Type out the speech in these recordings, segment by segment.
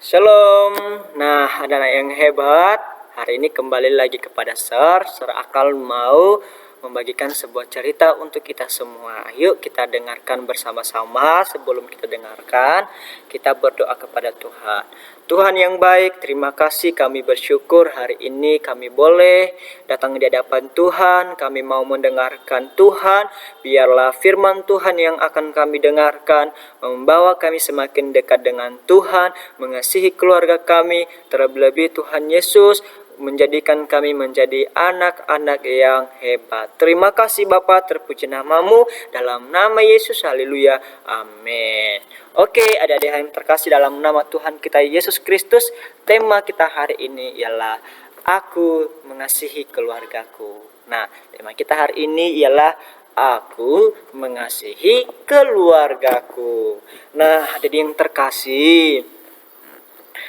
Shalom. Nah, ada anak yang hebat. Hari ini kembali lagi kepada Sir Akal mau membagikan sebuah cerita untuk kita semua. Yuk kita dengarkan bersama-sama. Sebelum kita dengarkan, kita berdoa kepada Tuhan. Tuhan yang baik, terima kasih, kami bersyukur hari ini kami boleh datang di hadapan Tuhan. Kami mau mendengarkan Tuhan. Biarlah firman Tuhan yang akan kami dengarkan membawa kami semakin dekat dengan Tuhan, mengasihi keluarga kami, terlebih Tuhan Yesus menjadikan kami menjadi anak-anak yang hebat. Terima kasih Bapa, terpuji namamu, dalam nama Yesus, haleluya, amin. Oke, adik-adik yang terkasih dalam nama Tuhan kita Yesus Kristus, tema kita hari ini ialah aku mengasihi keluargaku. Nah, tema kita hari ini ialah aku mengasihi keluargaku. Nah, adik yang terkasih,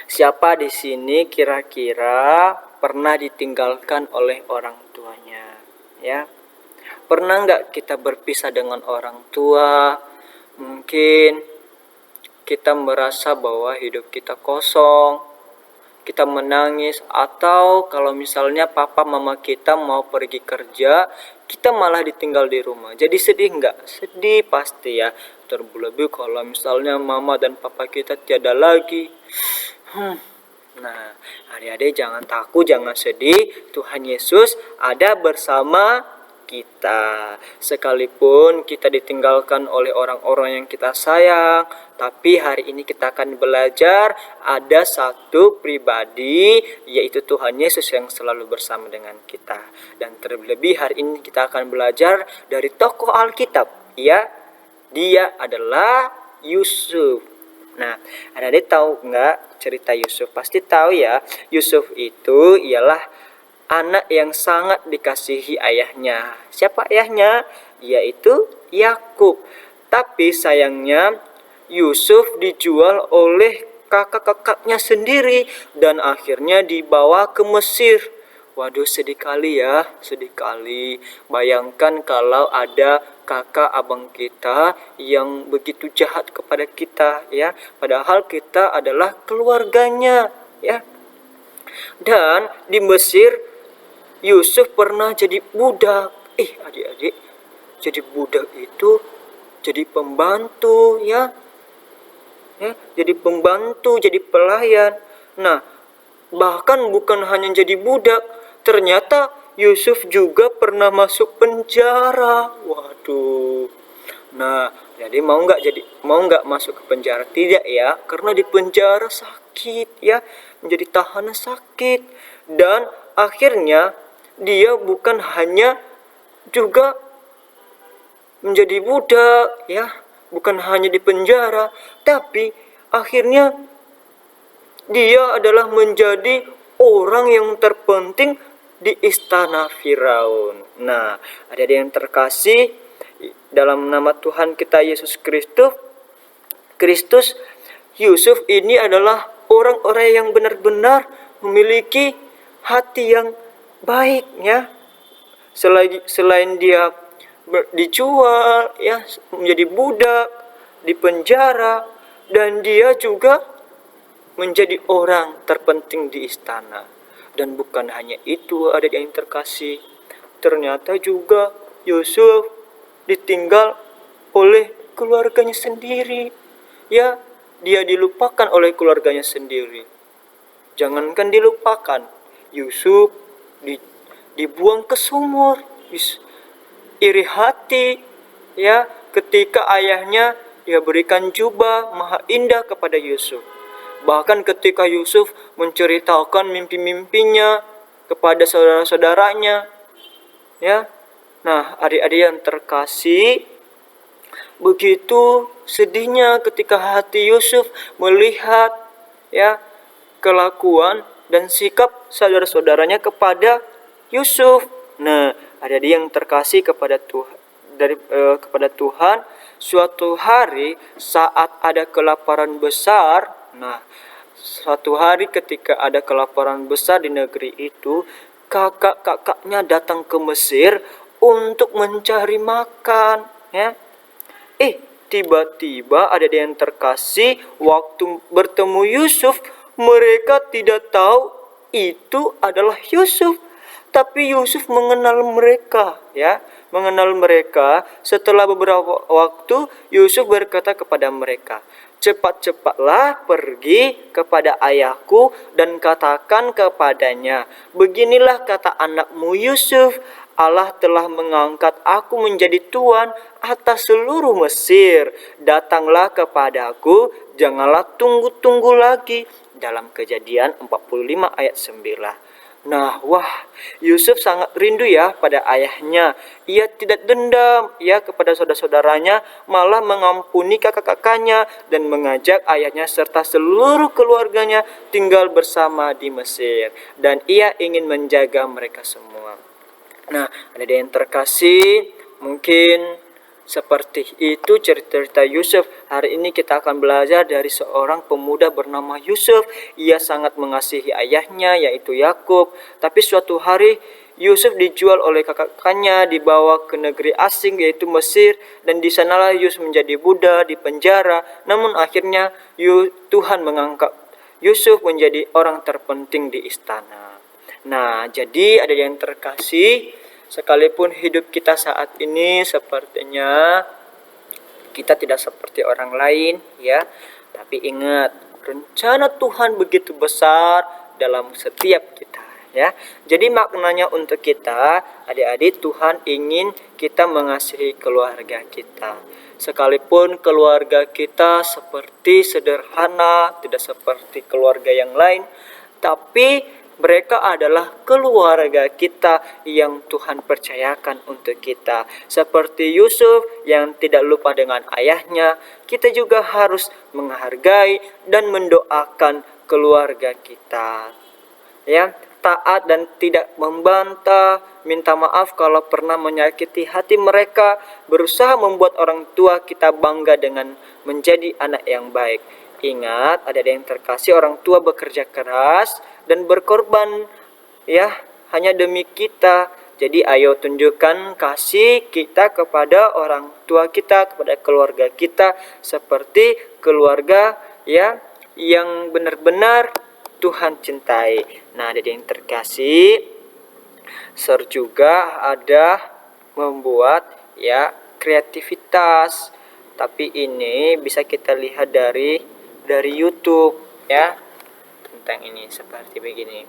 siapa di sini kira-kira pernah ditinggalkan oleh orang tuanya? Ya, pernah nggak kita berpisah dengan orang tua? Mungkin kita merasa bahwa hidup kita kosong, kita menangis, atau kalau misalnya papa mama kita mau pergi kerja, kita malah ditinggal di rumah. Jadi sedih nggak? Sedih pasti ya. Terlebih kalau misalnya mama dan papa kita tiada lagi. Nah, adik-adik jangan takut, jangan sedih. Tuhan Yesus ada bersama kita. Sekalipun kita ditinggalkan oleh orang-orang yang kita sayang, tapi hari ini kita akan belajar ada satu pribadi, yaitu Tuhan Yesus yang selalu bersama dengan kita. Dan terlebih hari ini kita akan belajar dari tokoh Alkitab. Ya, dia adalah Yusuf. Nah, adik-adik tahu nggak cerita Yusuf? Pasti tahu ya, Yusuf itu ialah anak yang sangat dikasihi ayahnya. Siapa ayahnya? Yaitu Yakub. Tapi sayangnya Yusuf dijual oleh kakak-kakaknya sendiri dan akhirnya dibawa ke Mesir. Waduh, sedih kali ya, sedih kali. Bayangkan kalau ada kakak abang kita yang begitu jahat kepada kita ya, padahal kita adalah keluarganya ya. Dan di Mesir Yusuf pernah jadi budak. Adik-adik, jadi budak itu jadi pembantu ya. Jadi pembantu, jadi pelayan. Nah, bahkan bukan hanya jadi budak, ternyata Yusuf juga pernah masuk penjara. Waduh. Nah, jadi mau nggak masuk ke penjara? Tidak ya, karena di penjara sakit ya, menjadi tahanan sakit. Dan akhirnya dia bukan hanya juga menjadi budak ya, bukan hanya di penjara, tapi akhirnya dia adalah menjadi orang yang terpenting di istana Firaun. Nah, ada yang terkasih dalam nama Tuhan kita Yesus Kristus, Yusuf ini adalah orang-orang yang benar-benar memiliki hati yang baik ya. Selain dia dijual ya, menjadi budak, di penjara, dan dia juga menjadi orang terpenting di istana. Dan bukan hanya itu, ada yang terkasih, ternyata juga Yusuf ditinggal oleh keluarganya sendiri ya. Dia dilupakan oleh keluarganya sendiri. Jangankan dilupakan, Yusuf dibuang ke sumur. Iri hati ya, ketika ayahnya dia berikan jubah maha indah kepada Yusuf. Bahkan ketika Yusuf menceritakan mimpi-mimpinya kepada saudara-saudaranya ya. Nah, adik-adik yang terkasih, begitu sedihnya ketika hati Yusuf melihat ya kelakuan dan sikap saudara-saudaranya kepada Yusuf. Nah, ada dia yang terkasih kepada Tuhan, kepada Tuhan. Suatu hari saat ada kelaparan besar, nah suatu hari ketika ada kelaparan besar di negeri itu, kakak-kakaknya datang ke Mesir untuk mencari makan ya. Tiba-tiba ada yang terkasih, waktu bertemu Yusuf Mereka tidak tahu itu adalah Yusuf, tapi Yusuf mengenal mereka, ya, mengenal mereka. Setelah beberapa waktu, Yusuf berkata kepada mereka, "Cepat-cepatlah pergi kepada ayahku dan katakan kepadanya, beginilah kata anakmu Yusuf, Allah telah mengangkat aku menjadi tuan atas seluruh Mesir. Datanglah kepadaku, janganlah tunggu-tunggu lagi." Dalam Kejadian 45 ayat 9. Nah, wah, Yusuf sangat rindu ya pada ayahnya. Ia tidak dendam ya kepada saudara-saudaranya, malah mengampuni kakak-kakaknya dan mengajak ayahnya serta seluruh keluarganya tinggal bersama di Mesir. Dan ia ingin menjaga mereka semua. Nah, ada yang terkasih, mungkin seperti itu cerita-cerita Yusuf. Hari ini kita akan belajar dari seorang pemuda bernama Yusuf. Ia sangat mengasihi ayahnya, yaitu Yakub. Tapi suatu hari Yusuf dijual oleh kakaknya, dibawa ke negeri asing yaitu Mesir, dan di sanalah Yusuf menjadi budak di penjara. Namun akhirnya Tuhan mengangkat Yusuf menjadi orang terpenting di istana. Nah, jadi ada yang terkasih, sekalipun hidup kita saat ini sepertinya kita tidak seperti orang lain, ya, tapi ingat, rencana Tuhan begitu besar dalam setiap kita, ya. Jadi maknanya untuk kita, adik-adik, Tuhan ingin kita mengasihi keluarga kita. Sekalipun keluarga kita seperti sederhana, tidak seperti keluarga yang lain, tapi mereka adalah keluarga kita yang Tuhan percayakan untuk kita. Seperti Yusuf yang tidak lupa dengan ayahnya, kita juga harus menghargai dan mendoakan keluarga kita. Ya, taat dan tidak membantah, minta maaf kalau pernah menyakiti hati mereka, berusaha membuat orang tua kita bangga dengan menjadi anak yang baik. Ingat, ada yang terkasih, orang tua bekerja keras dan berkorban, ya, hanya demi kita. Jadi ayo tunjukkan kasih kita kepada orang tua kita, kepada keluarga kita, seperti keluarga, ya, yang benar-benar Tuhan cintai. Nah, ada yang terkasih, juga ada membuat, ya, kreativitas. Tapi ini bisa kita lihat dari YouTube, ya, tentang ini seperti begini.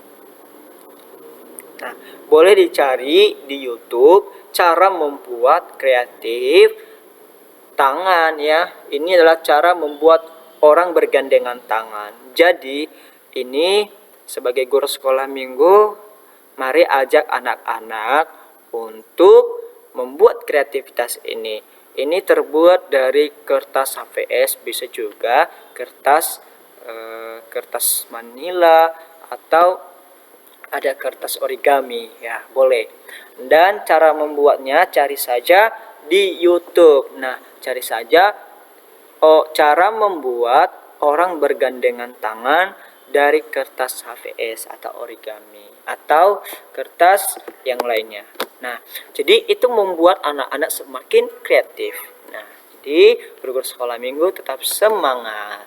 Nah, boleh dicari di YouTube cara membuat kreatif tangan, ya. Ini adalah cara membuat orang bergandengan tangan. Jadi ini sebagai guru sekolah minggu, mari ajak anak-anak untuk membuat kreativitas ini. Ini terbuat dari kertas HVS, bisa juga kertas manila, atau ada kertas origami, ya, boleh. Dan cara membuatnya cari saja di YouTube. Nah, cari saja cara membuat orang bergandengan tangan dari kertas HVS atau origami atau kertas yang lainnya. Nah, jadi itu membuat anak-anak semakin kreatif. Nah, jadi guru sekolah minggu tetap semangat.